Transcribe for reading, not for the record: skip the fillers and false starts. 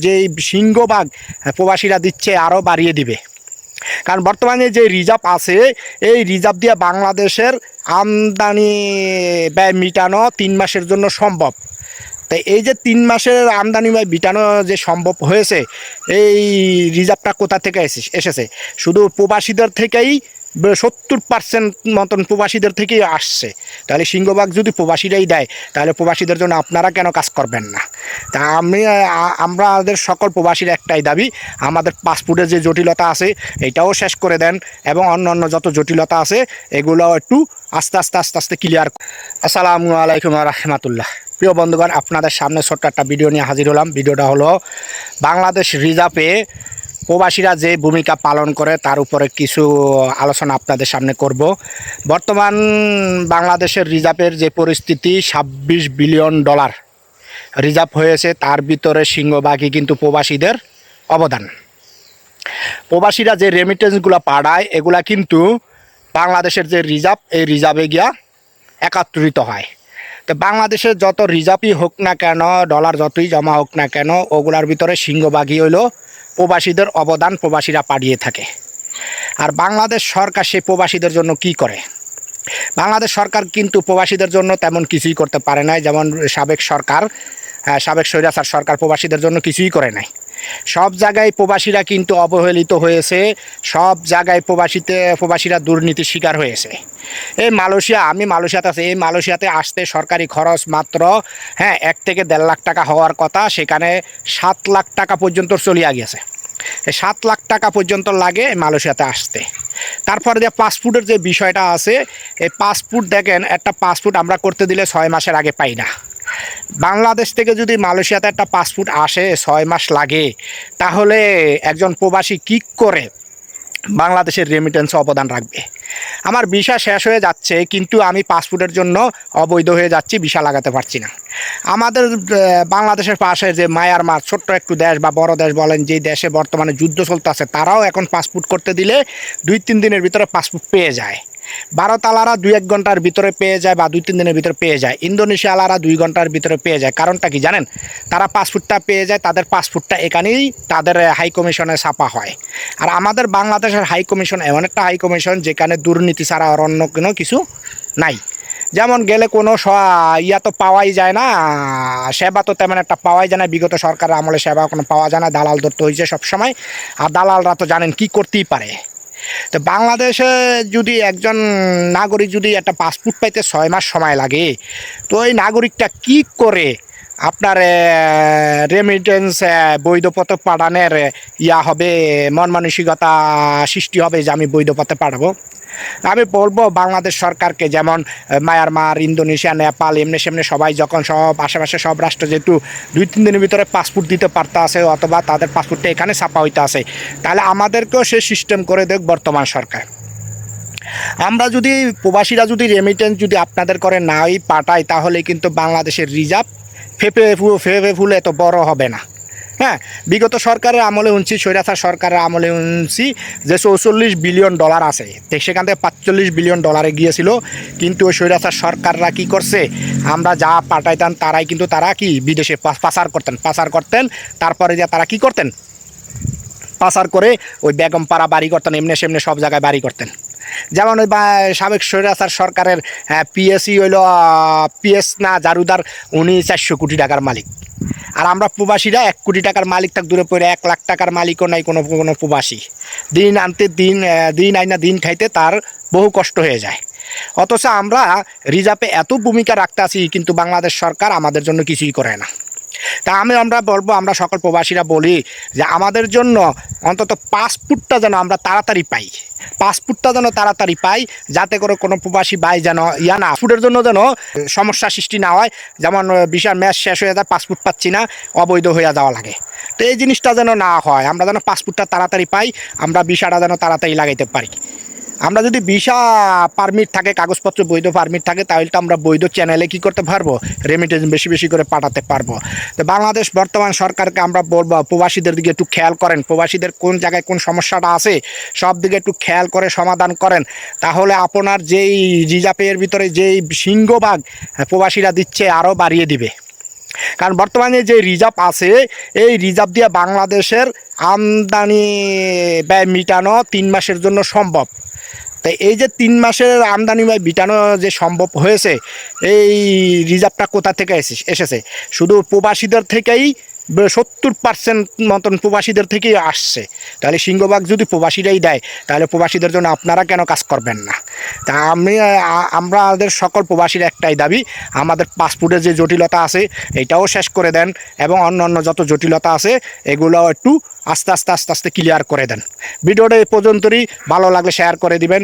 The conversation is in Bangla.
যেই সিংহভাগ প্রবাসীরা দিচ্ছে আরও বাড়িয়ে দিবে। কারণ বর্তমানে যে রিজার্ভ আছে এই রিজার্ভ দিয়ে বাংলাদেশের আমদানি ব্যয় মিটানো 3 মাসের জন্য সম্ভব। তাই এই যে 3 মাসের আমদানি ব্যয় মিটানো যে সম্ভব হয়েছে, এই রিজার্ভটা কোথা থেকে এসেছে? শুধু প্রবাসীদের থেকেই 70% মতন প্রবাসীদের থেকেই আসছে। তাহলে সিংহভাগ যদি প্রবাসীরাই দেয়, তাহলে প্রবাসীদের জন্য আপনারা কেন কাজ করবেন না? তা আমাদের সকল প্রবাসীর একটাই দাবি, আমাদের পাসপোর্টের যে জটিলতা আছে এটাও শেষ করে দেন, এবং অন্য যত জটিলতা আছে এগুলো একটু আস্তে আস্তে ক্লিয়ার। আসসালামু আলাইকুম রহমতুল্লাহ। প্রিয় বন্ধুগণ, আপনাদের সামনে ছোট্ট একটা ভিডিও নিয়ে হাজির হলাম। ভিডিওটা হলো বাংলাদেশ রিজার্ভে প্রবাসীরা যে ভূমিকা পালন করে তার উপরে কিছু আলোচনা আপনাদের সামনে করব। বর্তমান বাংলাদেশের রিজার্ভের যে পরিস্থিতি, $26 বিলিয়ন রিজার্ভ হয়েছে, তার ভিতরে সিংহভাগই কিন্তু প্রবাসীদের অবদান। প্রবাসীরা যে রেমিটেন্সগুলো পাঠায় এগুলা কিন্তু বাংলাদেশের যে রিজার্ভ, এই রিজার্ভে গিয়া একত্রিত হয়। তো বাংলাদেশের যত রিজার্ভই হোক না কেন, ডলার যতই জমা হোক না কেন, ওগুলার ভিতরে সিংহভাগই হইল প্রবাসীদের অবদান, প্রবাসীরা পাঠিয়ে থাকে। আর বাংলাদেশ সরকার সেই প্রবাসীদের জন্য কি করে? বাংলাদেশ সরকার কিন্তু প্রবাসীদের জন্য তেমন কিছুই করতে পারে নাই। যেমন সাবেক স্বৈরাচার সরকার প্রবাসীদের জন্য কিছুই করে নাই। সব জায়গায় প্রবাসীরা কিন্তু অবহেলিত হয়েছে, সব জায়গায় প্রবাসীরা দুর্নীতির শিকার হয়েছে। এই আমি মালয়েশিয়াতে আছি, এই মালয়েশিয়াতে আসতে সরকারি খরচ মাত্র 1 থেকে 1.5 লাখ টাকা হওয়ার কথা, সেখানে 7 লাখ টাকা পর্যন্ত চলিয়া গেছে। 7 লাখ টাকা পর্যন্ত লাগে মালয়েশিয়াতে আসতে। তারপরে যে পাসপোর্টের যে বিষয়টা আছে, এই পাসপোর্ট দেখেন, একটা পাসপোর্ট আমরা করতে দিলে 6 মাসের আগে পাই না। বাংলাদেশ থেকে যদি মালয়েশিয়াতে একটা পাসপোর্ট আসে 6 মাস লাগে, তাহলে একজন প্রবাসী কী করে বাংলাদেশের রেমিটেন্সে অবদান রাখবে? আমার ভিসা শেষ হয়ে যাচ্ছে, কিন্তু আমি পাসপোর্টের জন্য অবৈধ হয়ে যাচ্ছি, ভিসা লাগাতে পারছি না। আমাদের বাংলাদেশের পাশে যে মায়ানমার, ছোট্ট একটু দেশ বা বড় দেশ বলেন, যেই দেশে বর্তমানে যুদ্ধ চলতে আছে, তারাও এখন পাসপোর্ট করতে দিলে 2-3 দিনের ভিতরে পাসপোর্ট পেয়ে যায়। ভারতালারা 2-1 ঘন্টার ভিতরে পেয়ে যায়, বা 2-3 দিনের ভিতরে পেয়ে যায়। ইন্দোনেশিয়ালারা 2 ঘন্টার ভিতরে পেয়ে যায়। কারণটা কি জানেন? তারা পাসপোর্টটা পেয়ে যায়, তাদের পাসপোর্টটা এখানেই তাদের হাই কমিশনে ছাপা হয়। আর আমাদের বাংলাদেশের হাই কমিশন এমন একটা হাই কমিশন যেখানে দুর্নীতি ছাড়া আর অন্য কোনো কিছু নাই। যেমন গেলে কোনো ইয়া তো পাওয়াই যায় না, সেবা তো তেমন একটা পাওয়াই যায় না। বিগত সরকারের আমলে সেবা কোনো পাওয়া যায় না, দালাল ধরতে হয়েছে সবসময়। আর দালালরা তো জানেন কি করতেই পারে। তো বাংলাদেশে যদি একজন নাগরিক যদি একটা পাসপোর্ট পাইতে 6 মাস সময় লাগে, তো ওই নাগরিকটা কি করে আপনার রেমিটেন্স বৈধ পথে পাঠানোর হবে, মন মানসিকতা সৃষ্টি হবে যে আমি বৈধ পথে পাঠাবো? আমি বলবো বাংলাদেশ সরকারকে, যেমন মায়ানমার, ইন্দোনেশিয়া, নেপাল, এমনি সেমনি সবাই যখন সব আশেপাশে সব রাষ্ট্র যেহেতু 2-3 দিনের ভিতরে পাসপোর্ট দিতে পারতে আছে, অথবা তাদের পাসপোর্টটা এখানে ছাপা হইতে আছে, তাহলে আমাদেরকেও সে সিস্টেম করে দেখ বর্তমান সরকার। আমরা যদি প্রবাসীরা যদি রেমিটেন্স যদি আপনাদের করে নাই পাঠাই, তাহলে কিন্তু বাংলাদেশের রিজার্ভ ফেপে ফুলে এত বড় হবে না। বিগত সরকারের আমলে শুনছি, স্বৈরাচার সরকারের আমলে শুনছি যে $44 বিলিয়ন আছে, সেখান থেকে $45 বিলিয়ন গিয়েছিল। কিন্তু ওই স্বৈরাচার সরকাররা কি করছে, আমরা যা পাঠাইতাম তারা কি বিদেশে পাচার করতেন। তারপরে যে তারা কি করতেন, পাচার করে ওই বেগমপাড়া বাড়ি করতেন, এমনি সেমনি সব জায়গায় বাড়ি করতেন। যেমন ওই সাবেক স্বৈরাচার সরকারের পিএস না জারুদার, উনি 400 কোটি টাকার মালিক। আর আমরা প্রবাসীরা 1 কোটি টাকার মালিক থাক দূরে পড়ে, 1 লাখ টাকার মালিকও নাই কোনো প্রবাসী। দিন আনতে দিন আইনা দিন খাইতে তার বহু কষ্ট হয়ে যায়। অথচ আমরা রিজার্ভে এত ভূমিকা রাখতে আছি, কিন্তু বাংলাদেশ সরকার আমাদের জন্য কিছুই করে না। তা আমরা বলবো, আমরা সকল প্রবাসীরা বলি যে আমাদের জন্য অন্তত পাসপোর্টটা যেন আমরা তাড়াতাড়ি পাই, যাতে করে কোনো প্রবাসী ভাই যেন না পাসপোর্টের জন্য যেন সমস্যা সৃষ্টি না হয়। যেমন ভিসার ম্যাচ শেষ হয়ে যায়, পাসপোর্ট পাচ্ছি না, অবৈধ হয়ে যাওয়া লাগে। তো এই জিনিসটা যেন না হয়, আমরা যেন পাসপোর্টটা তাড়াতাড়ি পাই, আমরা ভিসাটা যেন তাড়াতাড়ি লাগাইতে পারি। আমরা যদি ভিসা পারমিট থাকে, কাগজপত্র বৈধ পারমিট থাকে, তাহলে তো আমরা বৈধ চ্যানেলে কি করতে পারবো, রেমিটেন্স বেশি করে পাঠাতে পারবো। তো বাংলাদেশ বর্তমান সরকারকে আমরা বলবো, প্রবাসীদের দিকে একটু খেয়াল করেন, প্রবাসীদের কোন জায়গায় কোন সমস্যাটা আছে সব দিকে একটু খেয়াল করে সমাধান করেন। তাহলে আপনার যেই রিজার্ভের ভিতরে যেই সিংহভাগ প্রবাসীরা দিচ্ছে আরও বাড়িয়ে দিবে। কারণ বর্তমানে যে রিজার্ভ আছে এই রিজার্ভ দিয়ে বাংলাদেশের আমদানি ব্যয় মেটানো 3 মাসের জন্য সম্ভব। তাই এই যে 3 মাসের আমদানি ব্যয় মেটানো যে সম্ভব হয়েছে, এই রিজার্ভটা কোথা থেকে এসেছে? শুধু প্রবাসীদের থেকেই 70% মতন প্রবাসীদের থেকেই আসছে। তাহলে সিংহভাগ যদি প্রবাসীরাই দেয়, তাহলে প্রবাসীদের জন্য আপনারা কেন কাজ করবেন না? তা আমাদের সকল প্রবাসীর একটাই দাবি, আমাদের পাসপোর্টের যে জটিলতা আছে এটাও শেষ করে দেন, এবং অন্য যত জটিলতা আছে এগুলো একটু আস্তে আস্তে ক্লিয়ার করে দেন। ভিডিওটা এই পর্যন্তই, ভালো লাগলে শেয়ার করে দিবেন।